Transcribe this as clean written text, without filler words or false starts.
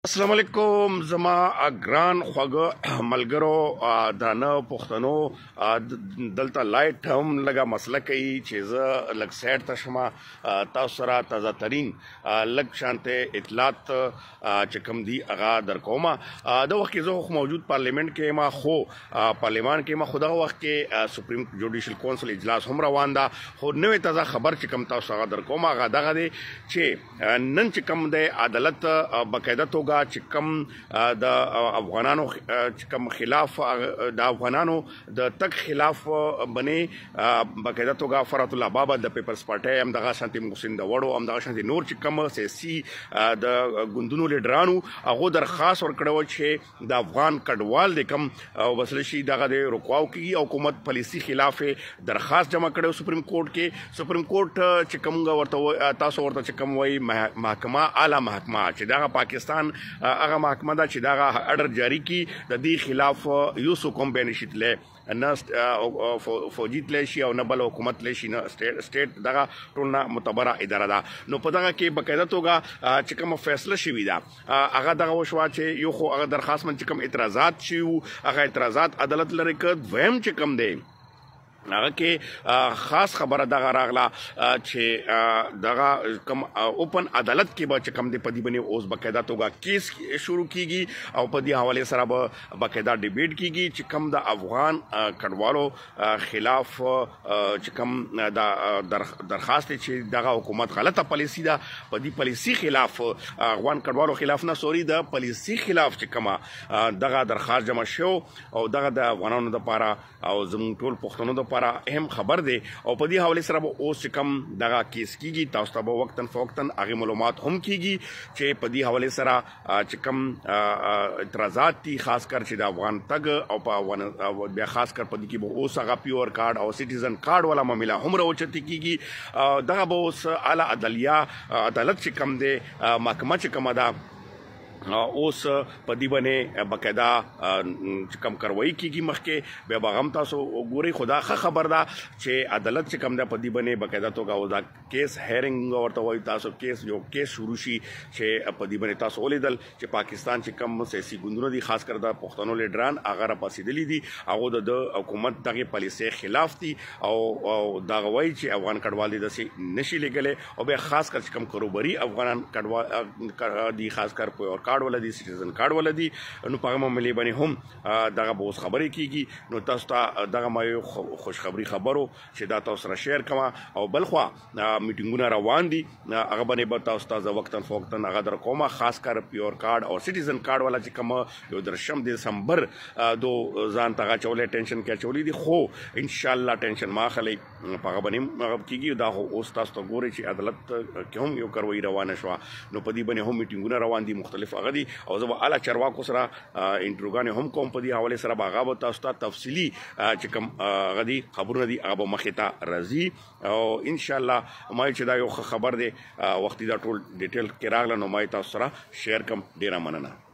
السلام علیکم زما ګران خوږه ملګرو درانه پښتنو دلته لایټ هم لږه مسله کوي چې زه لږ سایډ ته شمه تاسو سره تازه ترین لږ شانته اطلاعات چې کوم دي هغه در کومه د وخت کې زه موجود پارلیمنت کې ما خو پارلیمان کې ما خو دغه وخت کې سپریم جوډیشل کونسل اجلاس هم روان ده خو نوې تازه خبر چې کوم تاسو هغه در کومه هغه دغه دی چې نن چې کوم دی عدالت باقاعده توګه چې کوم د افغانانو چې کوم خلاف د افغانانو د تک خلاف بنې باقاعده توګه فرات الله بابا د پیپلز پارټي هم دغه شانتي محسن د وړو هم دغه شانتي نور چې کوم سیاسي د ګوندونو لیډرانو هغه درخواست ورکړو چې د افغان کډوال د کم وسله شي دغه د رکواو کې حکومت پالیسي خلاف درخواست جمع کړو سپریم کورټ کې سپریم کورټ چې کوم ورته تاسو ورته چې کوم وایي محکمه اعلی محکمه چې دغه پاکستان هغه محکمه ده چې دغه اډر جاری کی د دې خلاف یو څه کوم بینشت لې نه فوجي تللی شي او نه بل حکومت تللی شي نه سټیټ دغه ټول نه معتبره اداره ده نو په دغه کې باقاعده توګه چې کوم فیصله شوې ده هغه دغه وشوه چې یو خو هغه درخواست من چې کوم اعتراضات شي هغه اعتراضات عدالت لري که دویم چې کوم دی هغه کې خاص خبره دغه راغله چې دغه کوم اوپن عدالت کې به چې کوم دی په دې باندې اوس باقاعده توګه کیس شروع کیږي او په دې حواله سره به باقاعده ډیبیټ کیږي چې کوم د افغان کډوالو خلاف چې کوم د درخواست چې دغه حکومت غلطه پالیسی ده په دې پالیسی خلاف افغان کډوالو خلاف نه سوري د پالیسی خلاف چې کومه دغه درخواست جمع شو او دغه د افغانانو لپاره او زموږ ټول پښتنو لپاره اهم خبر دی او په دې حواله سره به اوس کم دغه کیس کیږي تاسو ته به وقتاً فوقتاً هغه معلومات هم کیږي چې په دې حواله سره چې کم اعتراضات دي خاص کر چې د افغان تګ او په افغان بیا خاص کر په دې کې به اوس هغه پیور کارت او سټیزن کارت والا معاملې هم راوچتي کیږي دغه به اوس اعلی عدالت چې کم دی محکمه چې کومه ده اوس په دې باندې باقاعده کم کاروایی کیږي مخکې بیا به هم تاسو ګورئ خدا ښه خبر ده چې عدالت چې کم ده په دې باندې باقاعده توګه دا کیس هیرنګ ورته وایي تاسو یو کیس شروع شي چې په دې باندې تاسو ولیدل چې پاکستان چې کم سیاسي ګوندونه دي خاص کر د پښتنو لیډران هغه راپاسېدلي دي هغه د حکومت دغه پالیسۍ خلاف دي او دغه وایي چې افغان کډوال دي داسې نشي لګلی او بیا خاص کر چې کم کاروباري افغانان کډوال دي خاص کر په کارت ولدي سټیزن کارت ولدي نو په معاملې باندې هم دغه به اوس خبرې کیږي نو تاسو ته دغه ما یو خوشخبري خبرو چې دا تاسو سره شیر کوم او بلخوا میټینګونه روان دي هغه باندې به تاسو ته وقتاً فوقتاً هغه در کومه خاص کر پیور کارت او سټیزن کارت والا چې کوم یو درشم دسمبر دو ځان ته چولې ټینشن کې چولې دي خو ان شاء الله ټینشن ما خلې په هغه باندې کیږي دا اوس تاسو ته ګوري چې عدالت کې هم یو کاروایی روانه شو نو په دې باندې هم میټینګونه روان دي مختلف هغه دي او زه به اعلی چارواکو سره انټروګانې هم کوم په دې حواله سره به هغه به تاسو ته تفصیلي چې کوم هغه دي خبرونه دي هغه به مخې ته راځي او ان شاء الله ما چې دا یو خبر دی وختي دا ټول ډیټیل کې راغله نو ما تاسو سره شیر کوم ډیره مننه